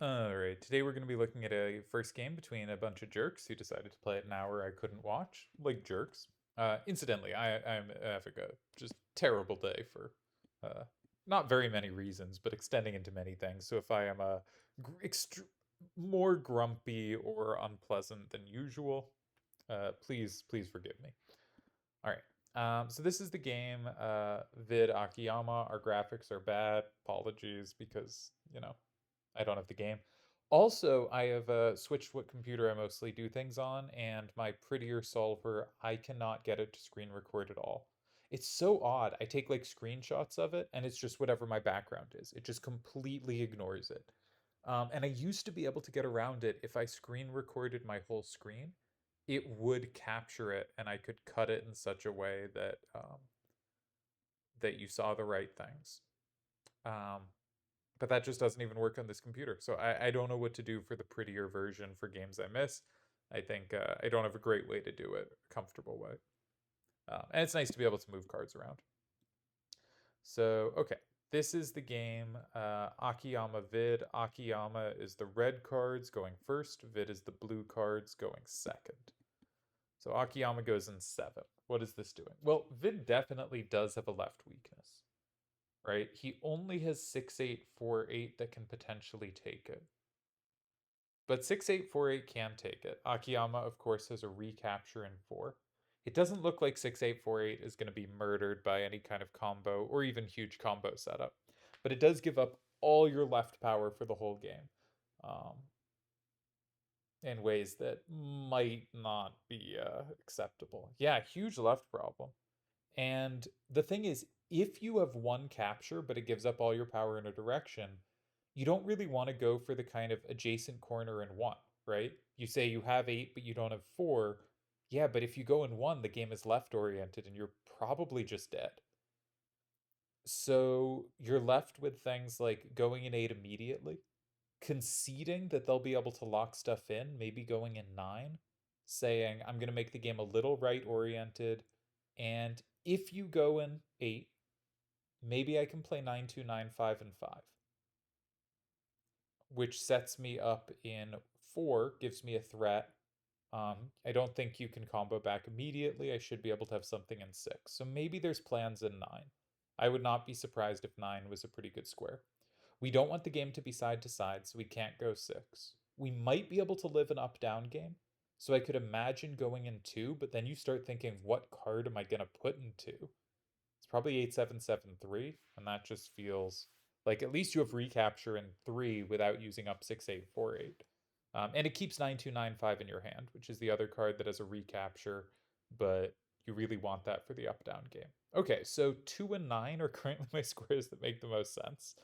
Alright, today we're going to be looking at a first game between a bunch of jerks who decided to play at an hour I couldn't watch, like jerks. Incidentally, I'm having a just terrible day for uh, not very many reasons, but extending into many things. So if I am more grumpy or unpleasant than usual, please forgive me. Alright, so this is the game, Vid Akiyama. Our graphics are bad. Apologies because, I don't have the game. Also, I have switched what computer I mostly do things on, and my prettier solver, I cannot get it to screen record at all. It's so odd. I take like screenshots of it, and it's just whatever my background is. It just completely ignores it. And I used to be able to get around it if I screen recorded my whole screen. It would capture it, and I could cut it in such a way that that you saw the right things. Um, but that just doesn't even work on this computer. So I don't know what to do for the prettier version for games I miss. I think I don't have a great way to do it, a comfortable way. And it's nice to be able to move cards around. So, okay. This is the game Akiyama Vid. Akiyama is the red cards going first. Vid is the blue cards going second. So Akiyama goes in 7. What is this doing? Well, Vid definitely does have a left weakness, right? He only has 6-8-4-8 that can potentially take it. But 6-8-4-8 can take it. Akiyama, of course, has a recapture in 4. It doesn't look like 6-8-4-8 is going to be murdered by any kind of combo or even huge combo setup. But it does give up all your left power for the whole game um, in ways that might not be acceptable. Yeah, huge left problem. And the thing is, if you have one capture, but it gives up all your power in a direction, you don't really want to go for the kind of adjacent corner in 1, right? You say you have 8, but you don't have 4. Yeah, but if you go in 1, the game is left oriented and you're probably just dead. So you're left with things like going in 8 immediately, conceding that they'll be able to lock stuff in, maybe going in 9, saying, I'm going to make the game a little right oriented. And if you go in 8, maybe I can play 9-2, 9-5, and 5, which sets me up in 4, gives me a threat. I don't think you can combo back immediately. I should be able to have something in 6. So maybe there's plans in 9. I would not be surprised if 9 was a pretty good square. We don't want the game to be side to side, so we can't go 6. We might be able to live an up-down game. So I could imagine going in 2, but then you start thinking, what card am I going to put in 2? It's probably 8-7-7-3, and that just feels like at least you have recapture in 3 without using up 6-8-4-8. And it keeps 9-2-9-5 in your hand, which is the other card that has a recapture, but you really want that for the up-down game. Okay, so 2 and 9 are currently my squares that make the most sense.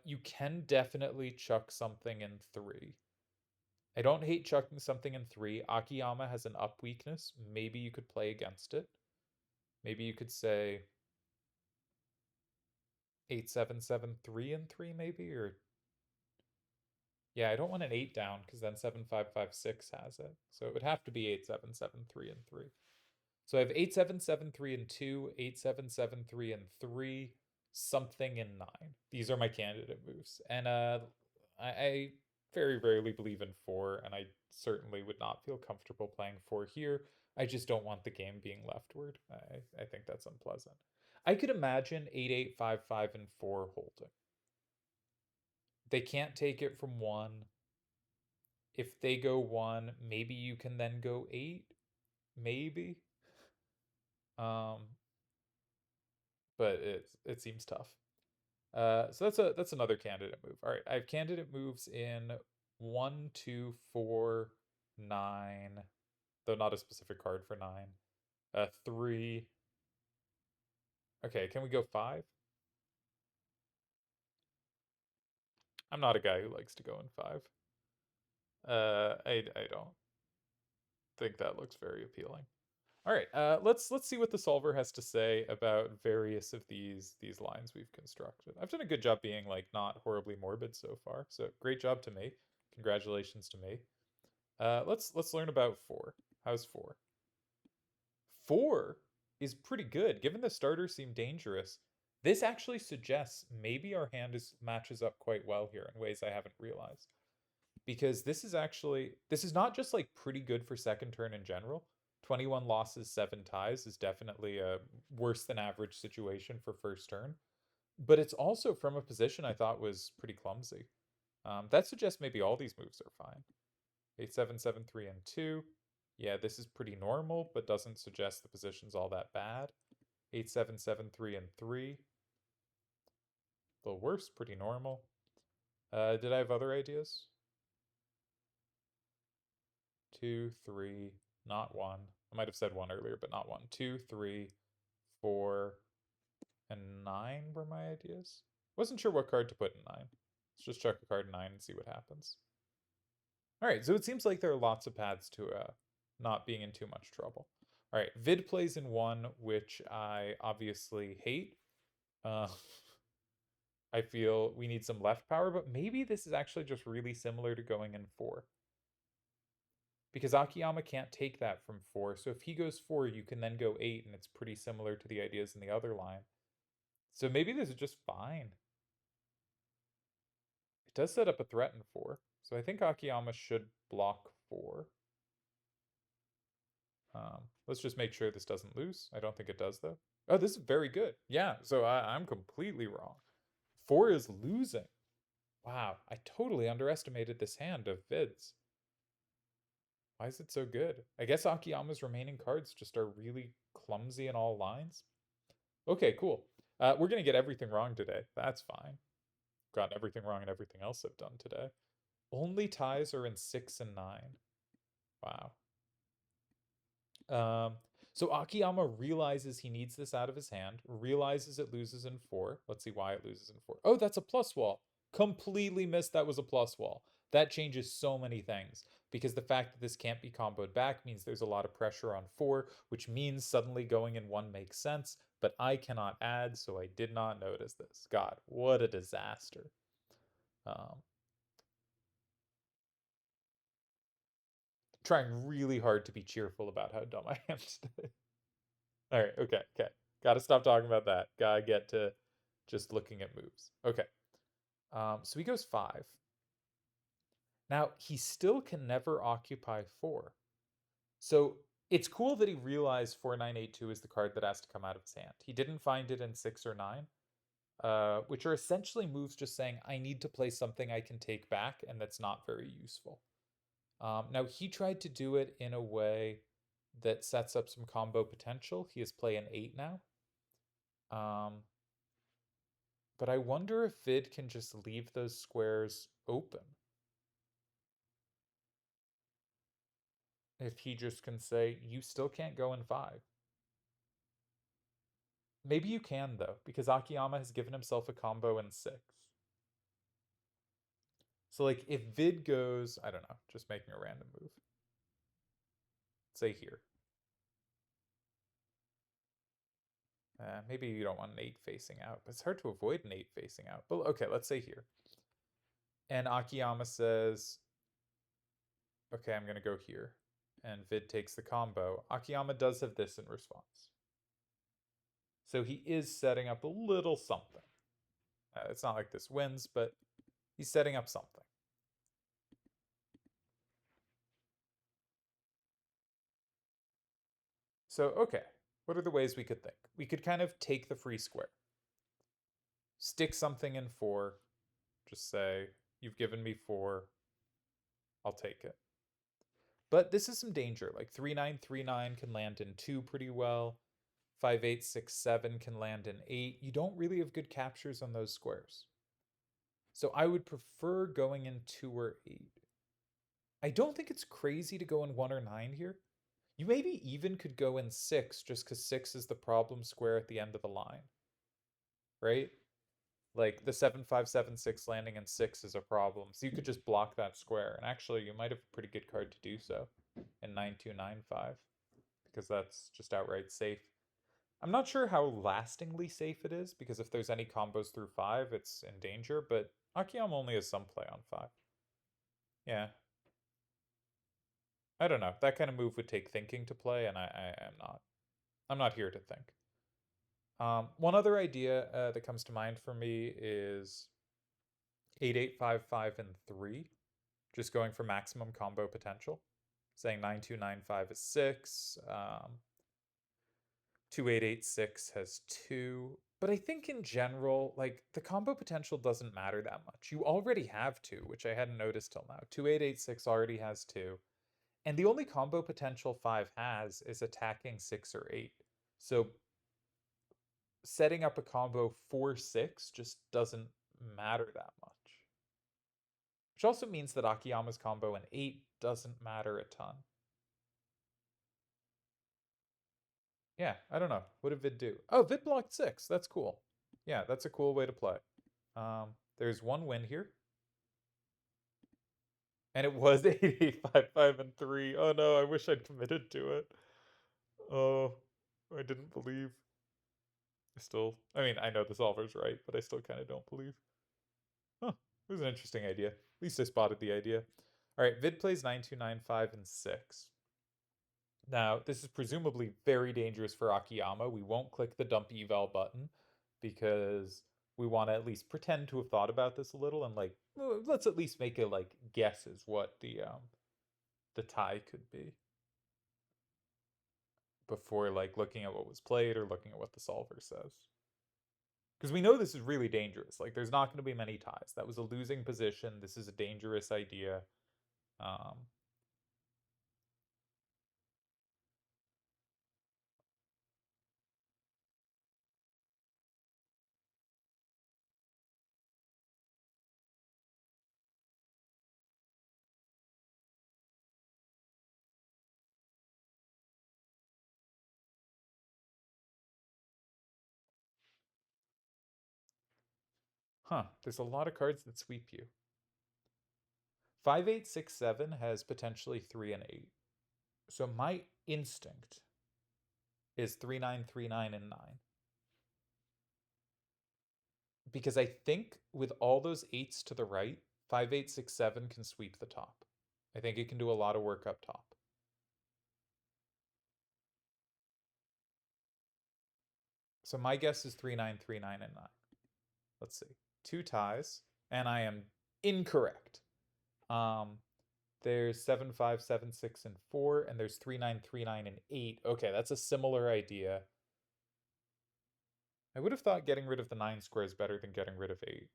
You can definitely chuck something in 3. I don't hate chucking something in 3. Akiyama has an up weakness. Maybe you could play against it. Maybe you could say 8-7-7-3 and 3 maybe, or yeah, I don't want an 8 down because then 7-5-5-6 has it. So it would have to be 8-7-7-3 and 3. So I have 8-7-7-3 and 2, 8-7-7-3 and 3, something in 9. These are my candidate moves. And I very rarely believe in 4, and I certainly would not feel comfortable playing 4 here. I just don't want the game being leftward. I think that's unpleasant. I could imagine 8-8-5-5 and 4 holding. They can't take it from 1. If they go 1, maybe you can then go 8, maybe. Um, but it seems tough. So that's another candidate move. All right, I have candidate moves in 1, 2, 4, 9, though not a specific card for 9. 3. Okay, can we go 5? I'm not a guy who likes to go in 5. I don't think that looks very appealing. All right, let's see what the solver has to say about various of these lines we've constructed. I've done a good job being like not horribly morbid so far, so great job to me. Congratulations to me. Let's learn about 4. How's 4? 4 is pretty good, given the starters seem dangerous. This actually suggests maybe our hand is matches up quite well here in ways I haven't realized. Because this is not just like pretty good for second turn in general. 21 losses, 7 ties is definitely a worse than average situation for first turn. But it's also from a position I thought was pretty clumsy. That suggests maybe all these moves are fine. 8, 7, 7, 3, and 2. Yeah, this is pretty normal, but doesn't suggest the position's all that bad. 8, 7, 7, 3, and 3. A little worse, pretty normal. Did I have other ideas? 2, 3, not 1. I might have said 1 earlier, but not 1. 2, 3, 4, and 9 were my ideas. Wasn't sure what card to put in 9. Let's just chuck a card in 9 and see what happens. Alright, so it seems like there are lots of paths to not being in too much trouble. Alright, Vid plays in 1, which I obviously hate. I feel we need some left power, but maybe this is actually just really similar to going in 4. Because Akiyama can't take that from 4, so if he goes 4, you can then go 8, and it's pretty similar to the ideas in the other line. So maybe this is just fine. It does set up a threat in 4, so I think Akiyama should block 4. Let's just make sure this doesn't lose. I don't think it does, though. Oh, this is very good. Yeah, so I'm completely wrong. 4 is losing. Wow, I totally underestimated this hand of Vid's. Why is it so good? I guess Akiyama's remaining cards just are really clumsy in all lines. Okay, cool. We're going to get everything wrong today. That's fine. Got everything wrong in everything else I've done today. Only ties are in 6 and 9. Wow. So Akiyama realizes he needs this out of his hand, realizes it loses in 4. Let's see why it loses in 4. Oh, that's a plus wall. Completely missed that was a plus wall. That changes so many things, because the fact that this can't be comboed back means there's a lot of pressure on 4, which means suddenly going in 1 makes sense, but I cannot add, so I did not notice this. God, what a disaster. Trying really hard to be cheerful about how dumb I am today. All right, okay. Gotta stop talking about that. Gotta get to just looking at moves. Okay. So he goes 5. Now, he still can never occupy 4. So it's cool that he realized 4982 is the card that has to come out of his hand. He didn't find it in 6 or 9, which are essentially moves just saying, I need to play something I can take back, and that's not very useful. Now, he tried to do it in a way that sets up some combo potential. He is playing 8 now. But I wonder if Vid can just leave those squares open. If he just can say, you still can't go in 5. Maybe you can, though, because Akiyama has given himself a combo in 6. So, like, if Vid goes, I don't know, just making a random move. Say here. Maybe you don't want an 8 facing out, but it's hard to avoid an 8 facing out. But okay, let's say here. And Akiyama says, okay, I'm going to go here. And Vid takes the combo. Akiyama does have this in response. So he is setting up a little something. It's not like this wins, but he's setting up something. So, okay, what are the ways we could think? We could kind of take the free square, stick something in 4, just say, you've given me 4, I'll take it. But this is some danger. Like 3939 can land in 2 pretty well. 5867 can land in 8. You don't really have good captures on those squares. So I would prefer going in 2 or 8. I don't think it's crazy to go in 1 or 9 here. You maybe even could go in 6 just because 6 is the problem square at the end of the line. Right? Like the 7576 landing in 6 is a problem. So you could just block that square. And actually, you might have a pretty good card to do so in 9295 because that's just outright safe. I'm not sure how lastingly safe it is because if there's any combos through 5, it's in danger. But Akiyama only has some play on 5. Yeah. I don't know. That kind of move would take thinking to play, and I am not. I'm not here to think. One other idea that comes to mind for me is 8855 and 3, just going for maximum combo potential. Saying 9295 is 6, 2886 has 2. But I think in general, like the combo potential doesn't matter that much. You already have 2, which I hadn't noticed till now. 2886 already has 2. And the only combo potential 5 has is attacking 6 or 8. So setting up a combo 4-6 just doesn't matter that much. Which also means that Akiyama's combo in 8 doesn't matter a ton. Yeah, I don't know. What did Vid do? Oh, Vid blocked 6. That's cool. Yeah, that's a cool way to play. There's one win here. And it was 8855 and 3. Oh no, I wish I'd committed to it. Oh, I didn't believe. I mean, I know the solver's right, but I still kind of don't believe. Huh, it was an interesting idea. At least I spotted the idea. All right, Vid plays 9295 and 6. Now, this is presumably very dangerous for Akiyama. We won't click the dump eval button because we want to at least pretend to have thought about this a little and like let's at least make a like guesses what the tie could be before like looking at what was played or looking at what the solver says. Because we know this is really dangerous. Like there's not going to be many ties. That was a losing position. This is a dangerous idea. Um, there's a lot of cards that sweep you. 5867 has potentially 3 and 8. So my instinct is 3939 and 9. Because I think with all those 8s to the right, 5867 can sweep the top. I think it can do a lot of work up top. So my guess is 3939 and 9. Let's see. 2 ties, and I am incorrect. Um, there's 7576 and 4, and there's 3939 and 8. Okay, that's a similar idea. I would have thought getting rid of the 9 square is better than getting rid of 8.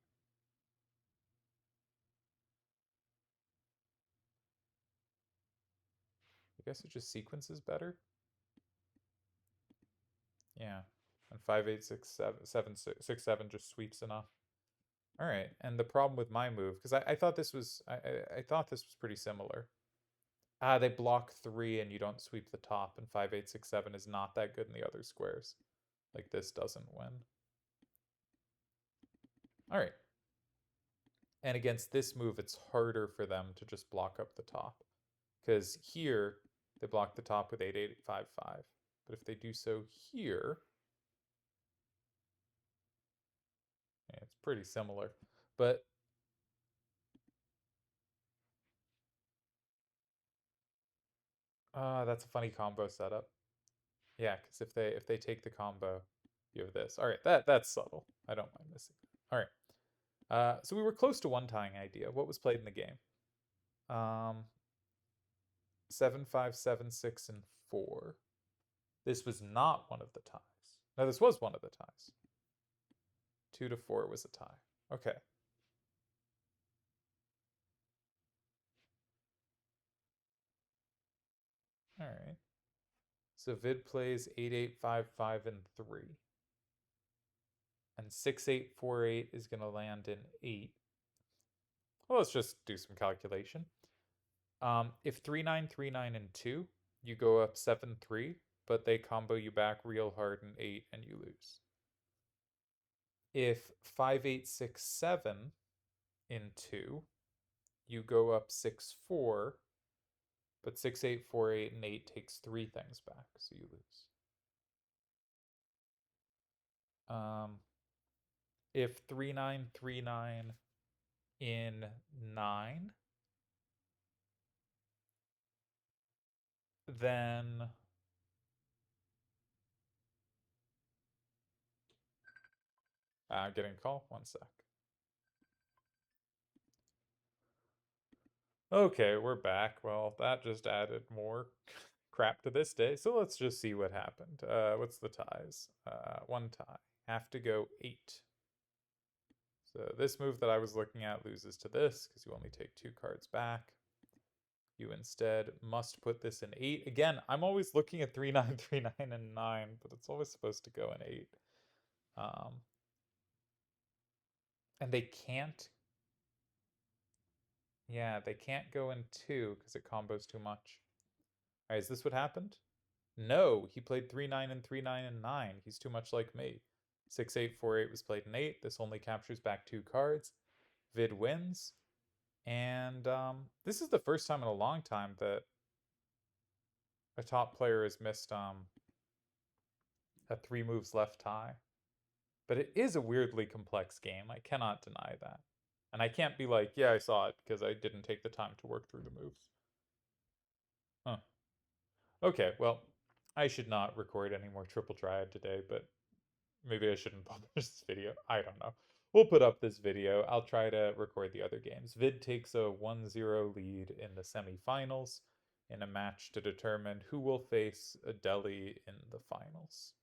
I guess it just sequences better. Yeah. And 5867 just sweeps enough. All right. And the problem with my move, because I thought this was I thought this was pretty similar. They block 3 and you don't sweep the top, and 5867 is not that good in the other squares. Like this doesn't win. All right. And against this move, it's harder for them to just block up the top. Because here, they block the top with 8855. But if they do so here, yeah, it's pretty similar. But that's a funny combo setup. Yeah, because if they take the combo, you have this. All right, that's subtle. I don't mind missing. All right. So we were close to one tying idea. What was played in the game? 7576 and 4. This was not one of the ties. No, this was one of the ties. 2 to 4 was a tie. Okay. All right. So Vid plays 8855 and 3. And 6848 is going to land in 8. Well, let's just do some calculation. If 3939 and 2, you go up 7-3, but they combo you back real hard in 8 and you lose. If 5867 in 2, you go up 6-4, but 6848 and 8 takes 3 things back, so you lose. If 3939 in 9, then Getting a call. 1 sec. Okay, we're back. Well, that just added more crap to this day. So let's just see what happened. What's the ties? 1 tie. Have to go 8. So this move that I was looking at loses to this because you only take 2 cards back. You instead must put this in 8. Again, I'm always looking at 3, 9, 3, 9, and 9, but it's always supposed to go in 8. And they can't. Yeah, they can't go in 2 because it combos too much. Alright, is this what happened? No, he played 3, 9, and 3, 9, and 9. He's too much like me. 6, 8, 4, 8 was played in 8. This only captures back 2 cards. Vid wins. And this is the first time in a long time that a top player has missed a 3 moves left tie. But it is a weirdly complex game. I cannot deny that. And I can't be like, yeah, I saw it because I didn't take the time to work through the moves. Huh. Okay, well, I should not record any more Triple Triad today, but maybe I shouldn't publish this video. I don't know. We'll put up this video. I'll try to record the other games. Vid takes a 1-0 lead in the semifinals in a match to determine who will face Delhi in the finals.